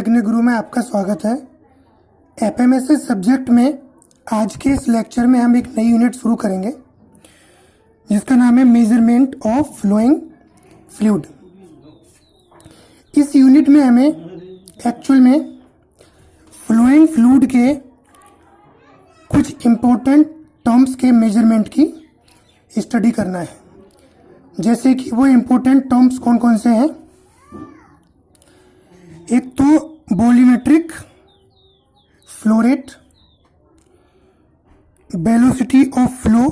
अग्नि गुरु में आपका स्वागत है। एफएमएसएस सब्जेक्ट में आज के इस लेक्चर में हम एक नई यूनिट शुरू करेंगे जिसका नाम है मेजरमेंट ऑफ फ्लोइंग फ्लूइड। इस यूनिट में हमें एक्चुअल में फ्लोइंग फ्लूइड के कुछ इम्पोर्टेंट टर्म्स के मेजरमेंट की स्टडी करना है। जैसे कि वो इम्पोर्टेंट टर्म्स कौन कौन से हैं। एक तो volumetric flow rate, velocity of flow,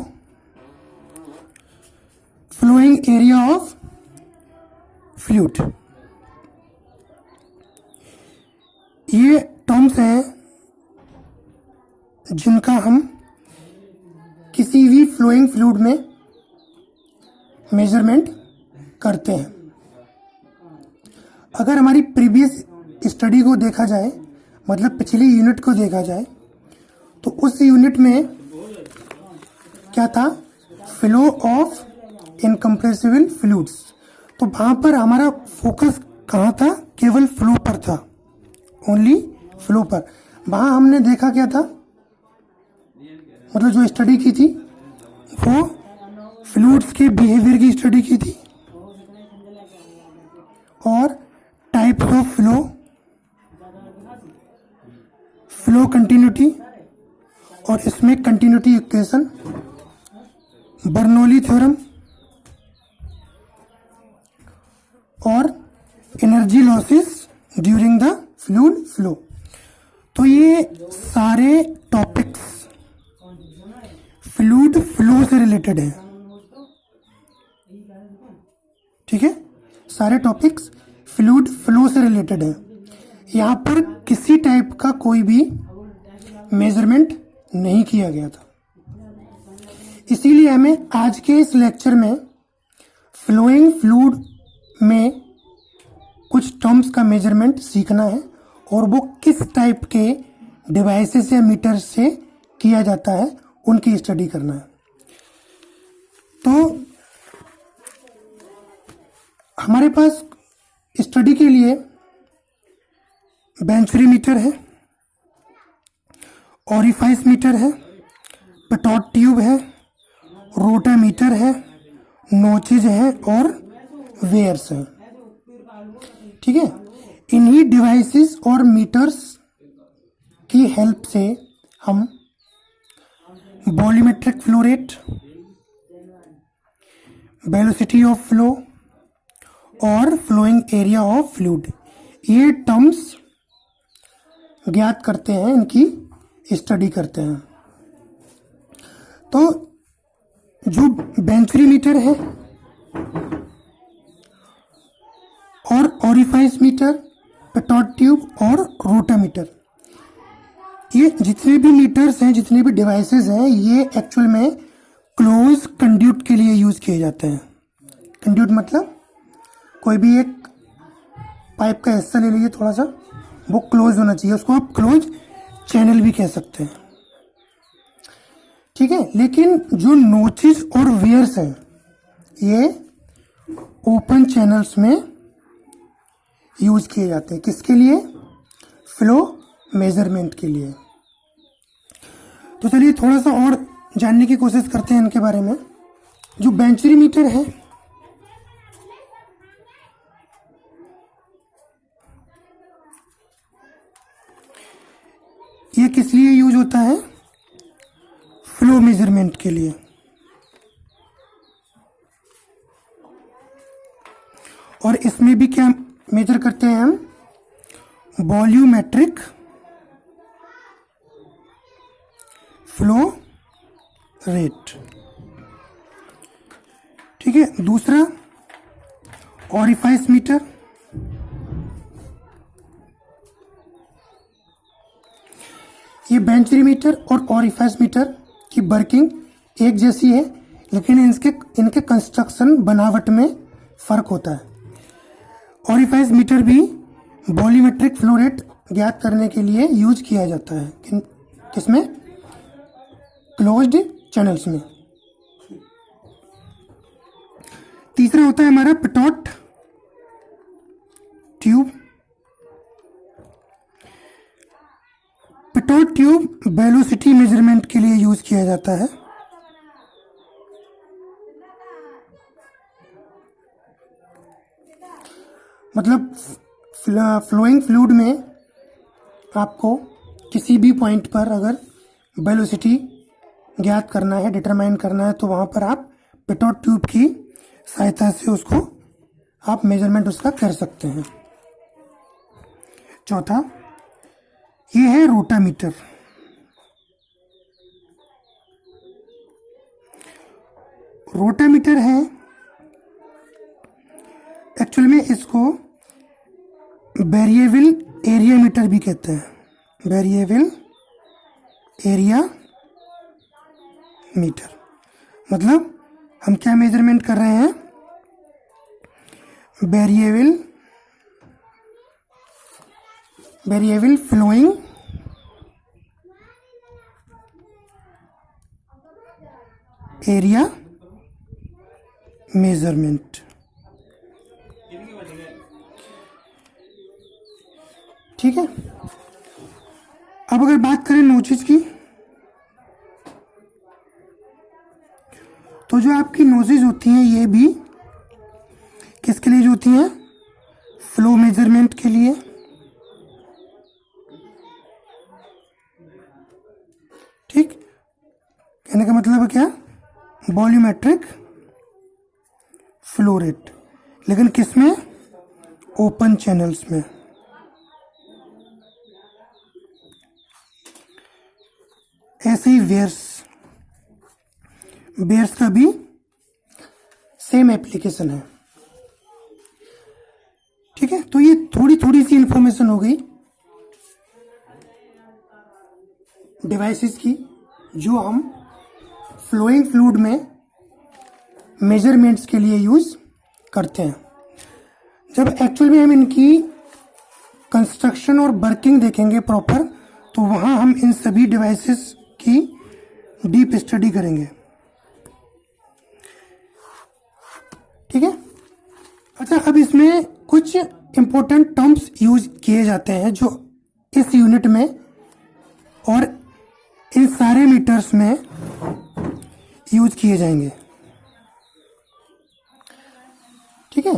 flowing area of fluid. ये टर्म्स हैं जिनका हम किसी भी फ्लोइंग फ्लूइड में मेजरमेंट करते हैं। अगर हमारी प्रीवियस स्टडी को देखा जाए, मतलब पिछली यूनिट को देखा जाए, तो उस यूनिट में क्या था, फ्लो ऑफ इनकम्प्रेसिबल फ्लूइड्स। तो वहाँ पर हमारा फोकस कहाँ था, केवल फ्लो पर था, ओनली फ्लो पर। वहाँ हमने देखा क्या था, मतलब जो स्टडी की थी वो फ्लूइड्स के बिहेवियर की स्टडी की थी और types of flow, flow continuity, और इसमें कंटिन्यूटी इक्वेशन, बर्नौली थ्योरम और energy losses during the fluid flow. तो ये सारे टॉपिक्स फ्लूइड फ्लो से रिलेटेड है। ठीक है, सारे टॉपिक्स फ्लूइड फ्लो से रिलेटेड है। यहाँ पर किसी टाइप का कोई भी मेजरमेंट नहीं किया गया था। इसीलिए हमें आज के इस लेक्चर में फ्लोइंग फ्लूइड में कुछ टर्म्स का मेजरमेंट सीखना है और वो किस टाइप के डिवाइसेस या मीटर से किया जाता है उनकी स्टडी करना है। तो हमारे पास स्टडी के लिए बेंचुरी मीटर है, ऑरिफाइस मीटर है, पेटोट ट्यूब है, रोटामीटर है, नोचेज है और वेयर्स है। ठीक है, इन्हीं डिवाइसेस और मीटर्स की हेल्प से हम volumetric flow rate, velocity of flow और फ्लोइंग एरिया ऑफ फ्लूइड, ये टर्म्स ज्ञात करते हैं, इनकी स्टडी करते हैं। तो जो बेंचुरी मीटर है और ऑरिफाइस मीटर, पेटोट ट्यूब और रोटामीटर, ये जितने भी मीटर्स हैं, जितने भी डिवाइसेस हैं, ये एक्चुअल में क्लोज कंड्यूट के लिए यूज किए जाते हैं। कंड्यूट मतलब कोई भी एक पाइप का हिस्सा ले लीजिए थोड़ा सा, वो क्लोज होना चाहिए, उसको आप क्लोज चैनल भी कह सकते हैं। ठीक है, लेकिन जो नोचेस और वेयर्स हैं ये ओपन चैनल्स में यूज किए जाते हैं। किसके लिए, फ्लो मेजरमेंट के लिए। तो चलिए थोड़ा सा और जानने की कोशिश करते हैं इनके बारे में। जो बेंचुरी मीटर है, ये किस लिए यूज होता है, फ्लो मेजरमेंट के लिए। और इसमें भी क्या मेजर करते हैं हम, वॉल्यूमेट्रिक फ्लो रेट। ठीक है, दूसरा ऑरिफाइस मीटर, ये बेंचुरी मीटर और ऑरिफाइस मीटर की वर्किंग एक जैसी है, लेकिन इनके कंस्ट्रक्शन, बनावट में फर्क होता है। ऑरिफाइस मीटर भी वॉल्यूमेट्रिक फ्लो रेट ज्ञात करने के लिए यूज किया जाता है। किसमें, क्लोज्ड चैनल्स में। तीसरा होता है हमारा पेटोट ट्यूब। वेलोसिटी मेजरमेंट के लिए यूज किया जाता है। मतलब फ्लोइंग फ्लूइड में आपको किसी भी पॉइंट पर अगर वेलोसिटी ज्ञात करना है, डिटरमाइन करना है, तो वहाँ पर आप पिटोट ट्यूब की सहायता से उसको आप मेजरमेंट उसका कर सकते हैं। चौथा, ये है रोटामीटर। रोटामीटर है, एक्चुअल में इसको वेरिएबल एरिया मीटर भी कहते हैं। वेरिएबल एरिया मीटर मतलब हम क्या मेजरमेंट कर रहे हैं? Variable flowing area measurement. ठीक है। अब अगर बात करें नोचेस की, तो जो आपकी नोजेज होती हैं ये भी किसके लिए होती हैं? फ्लो मेजरमेंट के लिए। ठीक, कहने का मतलब है क्या? वॉल्यूमेट्रिक फ्लो रेट, लेकिन किस में? ओपन चैनल्स में। ऐसे ही बेयर्स का भी सेम एप्लीकेशन है। ठीक है, तो ये थोड़ी सी इंफॉर्मेशन हो गई डिवाइसेस की जो हम फ्लोइंग फ्लूइड में मेजरमेंट्स के लिए यूज करते हैं। जब एक्चुअल में हम इनकी कंस्ट्रक्शन और वर्किंग देखेंगे प्रॉपर, तो वहां हम इन सभी डिवाइसेस की डीप स्टडी करेंगे। ठीक है। अच्छा, अब इसमें कुछ इंपॉर्टेंट टर्म्स यूज किए जाते हैं जो इस यूनिट में और इन सारे मीटर्स में यूज किए जाएंगे। ठीक है,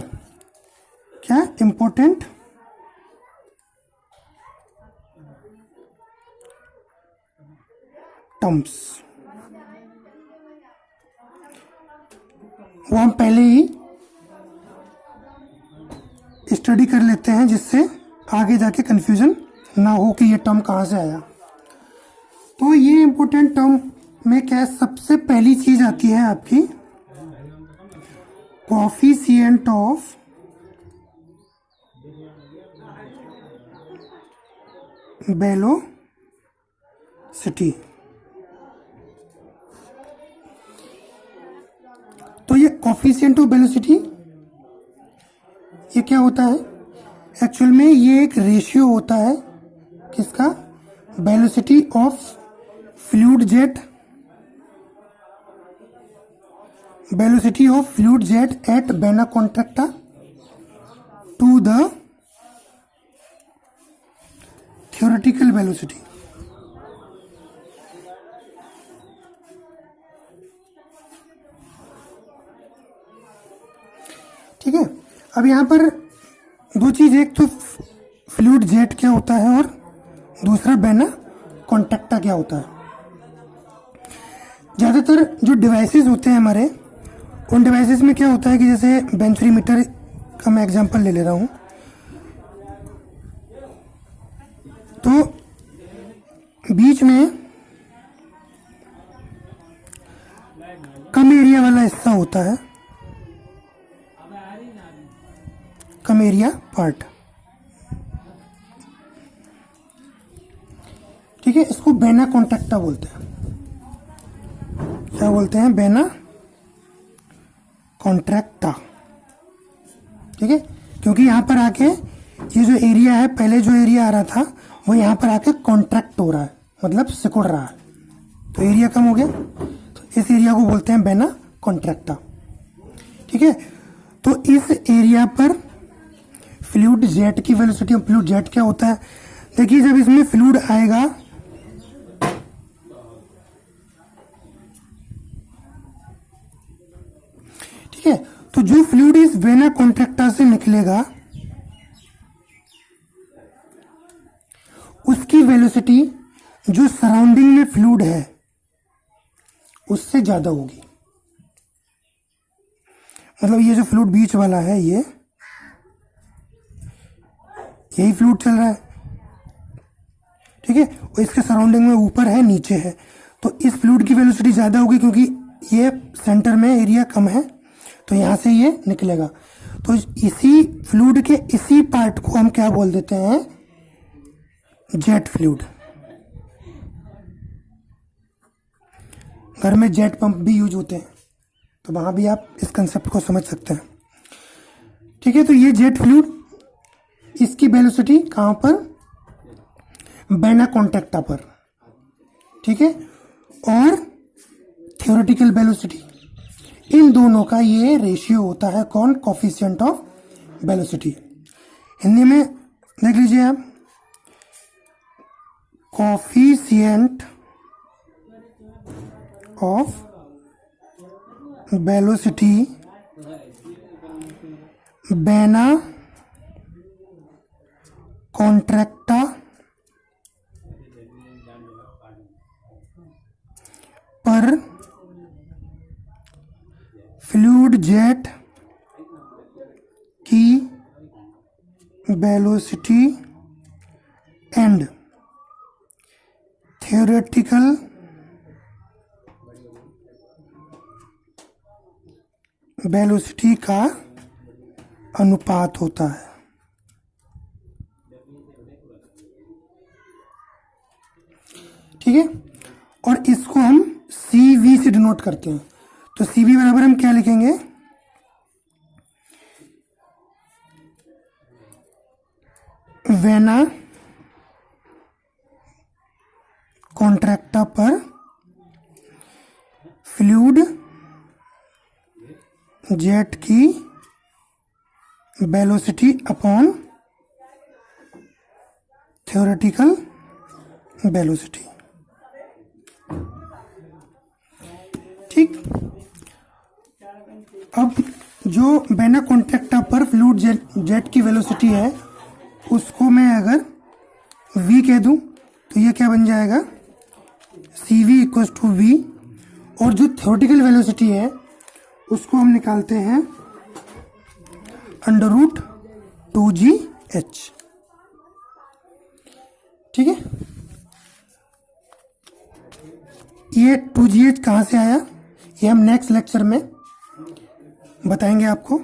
क्या इंपॉर्टेंट टर्म्स, वो हम पहले ही स्टडी कर लेते हैं जिससे आगे जाके कंफ्यूजन ना हो कि ये टर्म कहाँ से आया। तो ये इंपॉर्टेंट टर्म में क्या है? सबसे पहली चीज आती है आपकी कोएफिशिएंट ऑफ वेलोसिटी। तो ये कोएफिशिएंट ऑफ वेलोसिटी ये क्या होता है? एक्चुअल में ये एक रेशियो होता है किसका? Velocity of fluid jet, velocity of fluid jet at vena contracta to the theoretical velocity। ठीक है। अब यहाँ पर दो चीज, एक तो फ्लूइड जेट क्या होता है और दूसरा वेना कॉन्ट्रैक्टा क्या होता है। ज्यादातर जो डिवाइसेस होते हैं हमारे, उन डिवाइसेस में क्या होता है कि जैसे बेंचोमीटर का मैं एग्जांपल ले रहा हूँ, तो बीच में कम एरिया वाला हिस्सा होता है, कम एरिया पार्ट। ठीक है, इसको वेना कॉन्ट्रैक्टा बोलते हैं। क्या बोलते हैं? Vena contracta. ठीक है, क्योंकि यहां पर आके ये जो एरिया है, पहले जो एरिया आ रहा था वो यहाँ पर आके कॉन्ट्रैक्ट हो रहा है, मतलब सिकुड़ रहा है, तो एरिया कम हो गया, तो इस एरिया को बोलते हैं वेना कॉन्ट्रैक्टा। ठीक है, तो इस एरिया पर फ्लूइड जेट की वेलोसिटी, फ्लूइड जेट क्या होता है? देखिए, जब इसमें फ्लूइड आएगा तो जो फ्लूइड इस वेना कॉन्ट्रैक्टा से निकलेगा उसकी वेलोसिटी जो सराउंडिंग में फ्लूइड है उससे ज्यादा होगी। मतलब ये जो फ्लूइड बीच वाला है यही फ्लूइड चल रहा है, ठीक है, और इसके सराउंडिंग में ऊपर है नीचे है, तो इस फ्लूइड की वेलोसिटी ज़्यादा होगी क्योंकि ये सेंटर में एरिया कम है, तो यहाँ से ये निकलेगा। तो इसी फ्लूइड के इसी पार्ट को हम क्या बोल देते हैं, जेट फ्लूइड। घर में जेट पंप भी यूज होते हैं, तो वहाँ भी आप इस कंसेप्ट को समझ सकते हैं, ठीक है। तो ये जेट फ्लूइड, इसकी वेलोसिटी कहाँ पर, वेना कॉन्ट्रैक्टा पर, ठीक है, और थ्योरेटिकल वेलोसिटी, इन दोनों का ये रेशियो होता है कौन, कोफिशिएंट ऑफ वेलोसिटी। हिंदी में देख लीजिए आप, coefficient of velocity vena contracta पर फ्लूइड जेट की वेलोसिटी एंड थ्योरेटिकल वेलोसिटी का अनुपात होता है। ठीक है, और इसको हम CV से डिनोट करते हैं। तो CV बराबर हम क्या लिखेंगे, वेना कॉन्ट्रैक्टा पर फ्लूइड जेट की वेलोसिटी अपॉन थ्योरेटिकल वेलोसिटी। ठीक, अब जो वेना कॉन्ट्रैक्टा पर फ्लूइड जेट की वेलोसिटी है उसको मैं अगर V कह दूं तो ये क्या बन जाएगा, CV इक्वल्स टू V, और जो थ्योरेटिकल वेलोसिटी है उसको हम निकालते हैं √2GH। ठीक है, ये 2GH कहाँ से आया ये हम नेक्स्ट लेक्चर में बताएंगे आपको,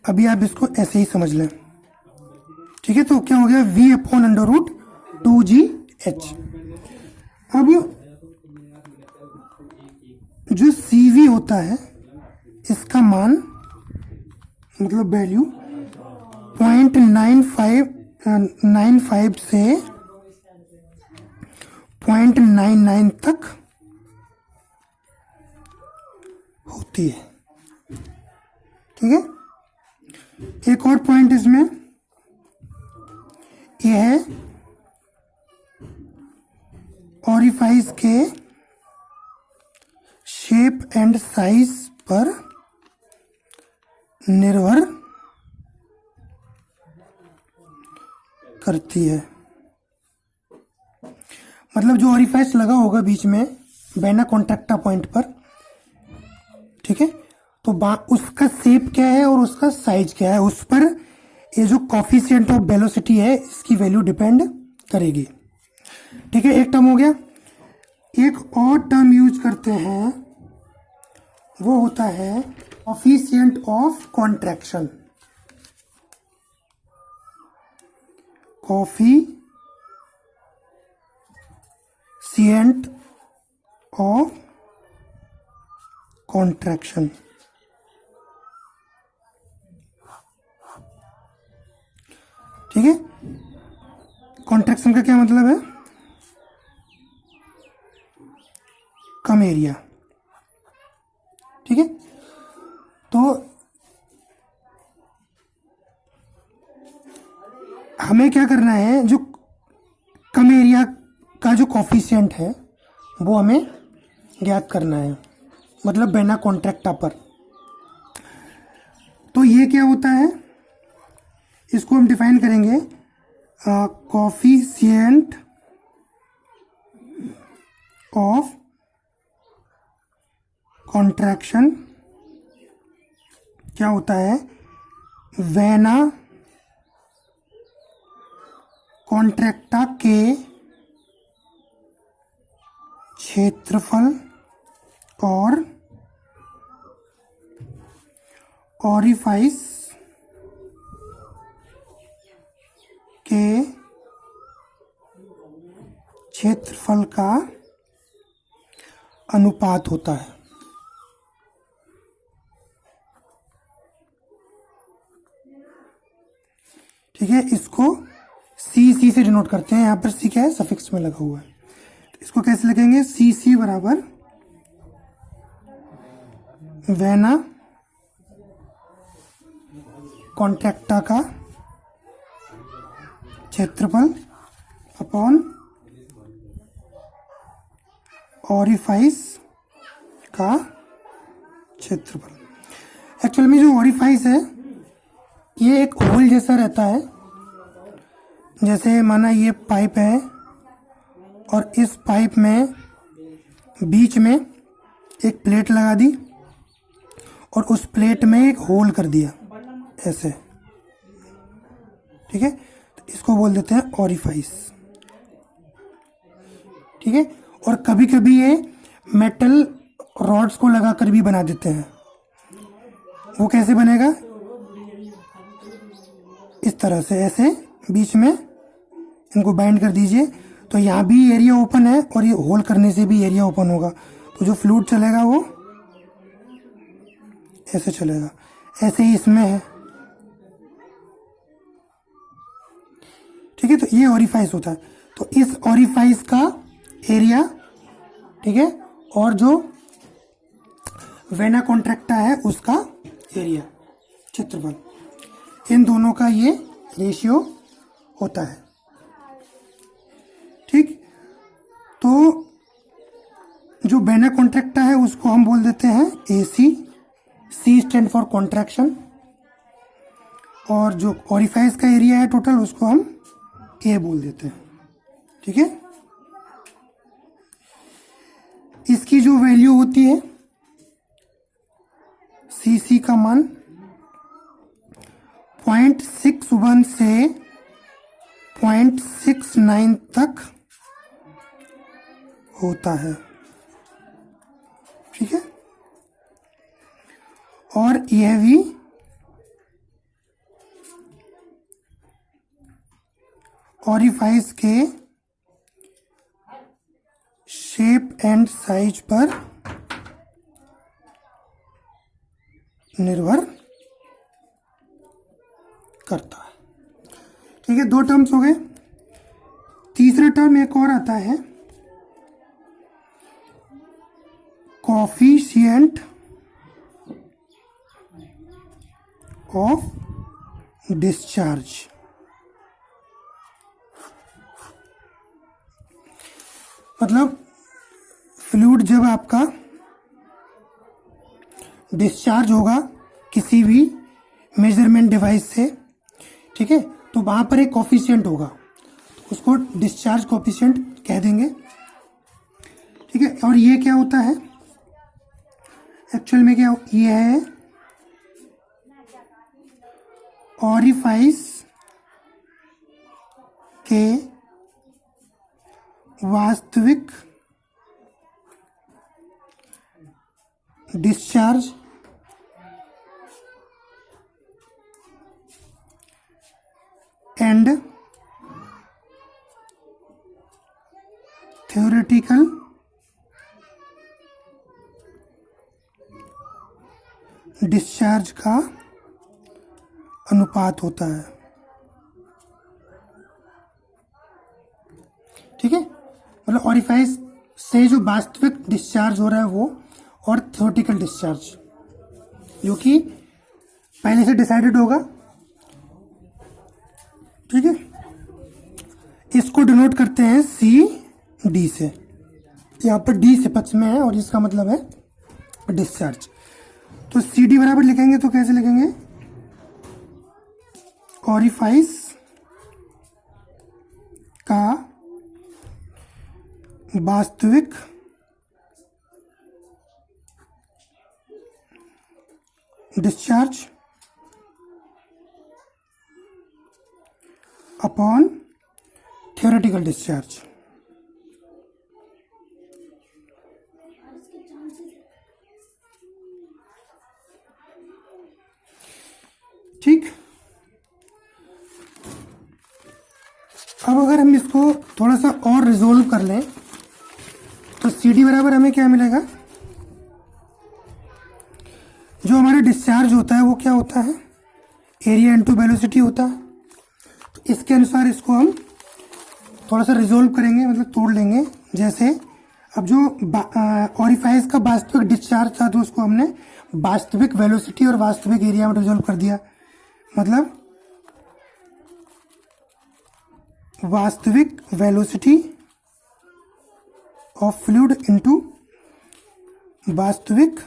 अभी आप इसको ऐसे ही समझ लें। ठीक है, तो क्या हो गया, V अपॉन √2GH। अब जो CV होता है इसका मान मतलब वैल्यू 0.95 से 0.99 तक होती है। ठीक है, एक और पॉइंट इसमें यह है, ऑरिफाइस के शेप एंड साइज पर निर्भर करती है। मतलब जो ऑरिफाइस लगा होगा बीच में वेना कॉन्ट्रैक्टा पॉइंट पर, ठीक है, तो उसका शेप क्या है और उसका साइज क्या है, उस पर ये जो कोफिशिएंट ऑफ वेलोसिटी है इसकी वैल्यू डिपेंड करेगी। ठीक है, एक टर्म हो गया। एक और टर्म यूज करते हैं, वो होता है coefficient of contraction. Coefficient of contraction, ठीक है। कॉन्ट्रैक्शन का क्या मतलब है, कम एरिया। ठीक है, तो हमें क्या करना है, जो कम एरिया का जो कोफिशिएंट है वो हमें ज्ञात करना है, मतलब वेना कॉन्ट्रैक्टा पर। तो ये क्या होता है, इसको हम डिफाइन करेंगे कोफिशिएंट ऑफ कॉन्ट्रैक्शन। क्या होता है, वेना कॉन्ट्रैक्टा के क्षेत्रफल और ओरिफाइस के क्षेत्रफल का अनुपात होता है। ठीक है, इसको सी से डिनोट करते हैं। यहाँ पर सी क्या है, सफिक्स में लगा हुआ है। तो इसको कैसे लिखेंगे, सी बराबर वेना कॉन्ट्रैक्टा का क्षेत्रफल अपॉन ओरिफाइस का क्षेत्रफल। एक्चुअल में जो ओरिफाइस है ये एक होल जैसा रहता है। जैसे माना ये पाइप है और इस पाइप में बीच में एक प्लेट लगा दी और उस प्लेट में एक होल कर दिया ऐसे। ठीक है, तो इसको बोल देते हैं ओरिफाइस। ठीक है, और कभी कभी ये मेटल रॉड्स को लगाकर भी बना देते हैं। वो कैसे बनेगा, इस तरह से ऐसे बीच में इनको बाइंड कर दीजिए, तो यहाँ भी एरिया ओपन है और ये होल करने से भी एरिया ओपन होगा, तो जो फ्लूइड चलेगा वो ऐसे चलेगा। ऐसे ही इसमें है। ठीक है, तो ये ओरिफाइस होता है। तो इस ओरिफाइस का एरिया, ठीक है, और जो वेना कॉन्ट्रैक्टा है उसका एरिया, क्षेत्रफल, इन दोनों का ये रेशियो होता है। ठीक, तो जो वेना कॉन्ट्रैक्टा है उसको हम बोल देते हैं AC। C stand for contraction. और जो ओरिफाइस का एरिया है टोटल उसको हम A बोल देते हैं। ठीक है, इसकी जो वैल्यू होती है CC का मान 0.61 से 0.69 तक होता है। ठीक है, और यह भी ओरिफाइस के शेप एंड साइज पर निर्भर करता है। ठीक है, 2 टर्म्स हो गए। तीसरा टर्म एक और आता है, कोफिशिएंट ऑफ डिस्चार्ज। मतलब फ्लूइड जब आपका डिस्चार्ज होगा किसी भी मेजरमेंट डिवाइस से, ठीक है, तो वहाँ पर एक कोफिशिएंट होगा, तो उसको डिस्चार्ज कोफिशिएंट कह देंगे। ठीक है, और ये क्या होता है एक्चुअल में, क्या ये है ओरिफाइस के वास्तविक डिस्चार्ज एंड थ्योरेटिकल डिस्चार्ज का अनुपात होता है। ठीक है, मतलब ओरिफाइस से जो वास्तविक डिस्चार्ज हो रहा है वो, और थ्योरेटिकल डिस्चार्ज जो कि पहले से डिसाइडेड होगा। ठीक है, इसको डिनोट करते हैं CD से। यहाँ पर D से पक्ष में है और इसका मतलब है डिस्चार्ज। तो CD बराबर लिखेंगे तो कैसे लिखेंगे, ऑरिफाइस का वास्तविक डिस्चार्ज अपॉन theoretical discharge। ठीक, अब अगर हम इसको थोड़ा सा और रिजोल्व कर लें तो CD बराबर हमें क्या मिलेगा, जो हमारा डिस्चार्ज होता है वो क्या होता है, एरिया इनटू वेलोसिटी होता है। तो इसके अनुसार इसको हम थोड़ा सा रिजोल्व करेंगे, मतलब तोड़ लेंगे। जैसे अब जो ऑरिफाइस का वास्तविक डिस्चार्ज था तो उसको हमने वास्तविक वेलोसिटी और वास्तविक एरिया में रिजोल्व कर दिया। मतलब वास्तविक वेलोसिटी ऑफ फ्लूइड इनटू वास्तविक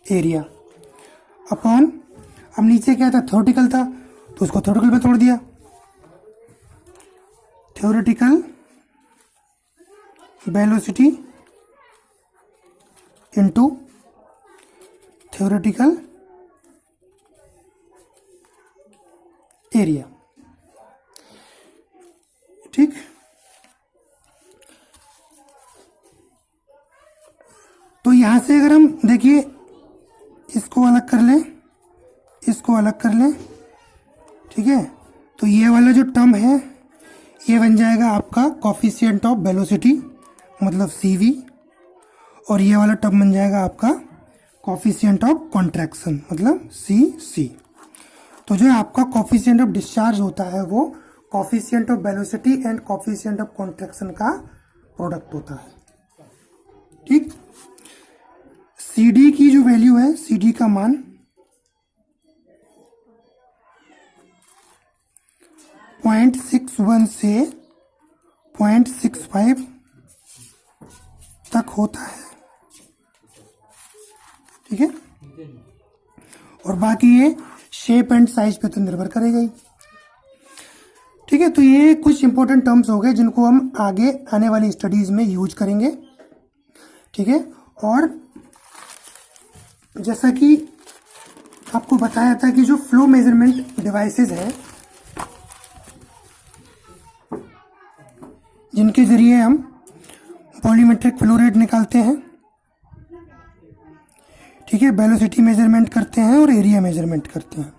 एरिया अपॉन, अब नीचे क्या था, थ्योरेटिकल था तो उसको थ्योरेटिकल पे तोड़ दिया, theoretical velocity into theoretical area. ठीक, तो यहां से अगर हम देखिए इसको अलग कर लें, इसको अलग कर लें, ठीक है, तो ये वाला जो टर्म है ये बन जाएगा आपका कॉफिशिएंट ऑफ वेलोसिटी मतलब CV, और ये वाला टर्म बन जाएगा आपका कॉफिशिएंट ऑफ कॉन्ट्रैक्शन मतलब CC। तो जो आपका कॉफिशिएंट ऑफ डिस्चार्ज होता है वो coefficient of velocity and coefficient of contraction का प्रोडक्ट होता है। ठीक, CD की जो वैल्यू है, CD का मान 0.61 से 0.65 तक होता है। ठीक है, और बाकी ये शेप एंड साइज पे तो निर्भर करेगा ही। ठीक है, तो ये कुछ इंपॉर्टेंट टर्म्स हो गए जिनको हम आगे आने वाली स्टडीज में यूज करेंगे। ठीक है, और जैसा कि आपको बताया था कि जो फ्लो मेजरमेंट डिवाइसेस हैं जिनके जरिए हम वॉल्यूमेट्रिक फ्लो रेट निकालते हैं, ठीक है, वेलोसिटी मेजरमेंट करते हैं और एरिया मेजरमेंट करते हैं,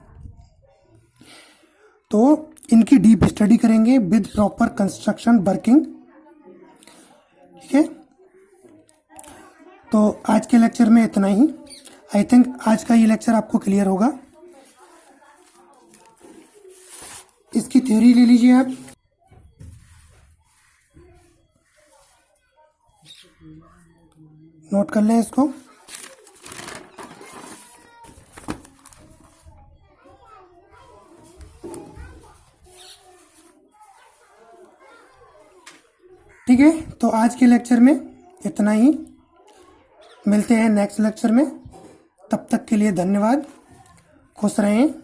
तो इनकी डीप स्टडी करेंगे विद प्रॉपर कंस्ट्रक्शन वर्किंग। ठीक है, तो आज के लेक्चर में इतना ही। आई थिंक आज का ये लेक्चर आपको क्लियर होगा। इसकी थ्योरी ले लीजिए आप, नोट कर लें इसको। ठीक है, तो आज के लेक्चर में इतना ही। मिलते हैं नेक्स्ट लेक्चर में, तब तक के लिए धन्यवाद। खुश रहें,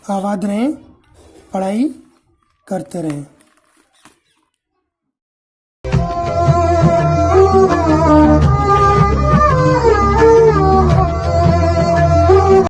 आबाद रहें, पढ़ाई करते रहें।